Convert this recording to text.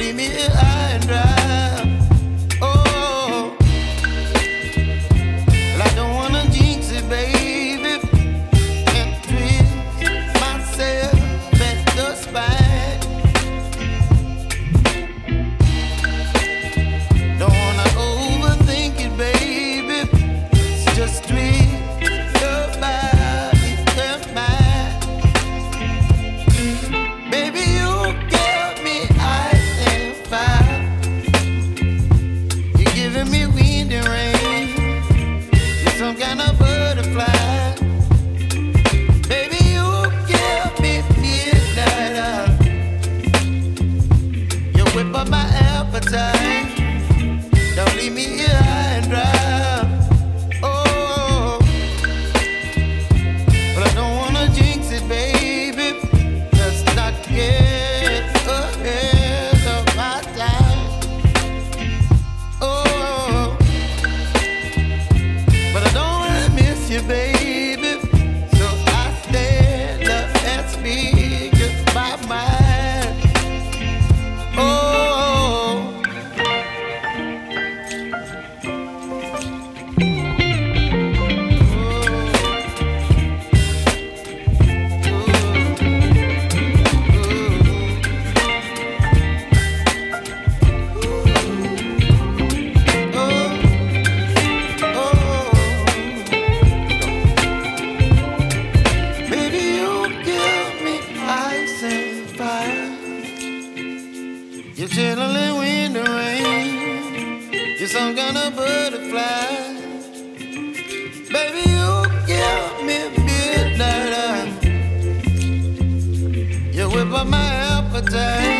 leave me here high and dry. Oh, well, I don't wanna jinx it, baby, and twist myself at the spine. Don't wanna overthink it, baby. It's just twist your body and mine. Baby, you give me ice and fire. You're giving me wind and rain. You're some kind of butterfly. Baby, you give me midnight. You whip up my appetite. Don't leave me here high and dry. Oh, but I don't wanna jinx it, baby. Let's not get ahead of my time. Oh, but I don't wanna miss you, baby. So I stand up and speak my mind. Oh. Baby, you give me ice and fire. You're chilling wind and rain. You're some kind of butterfly. Baby, you give me midnight. You whip up my appetite.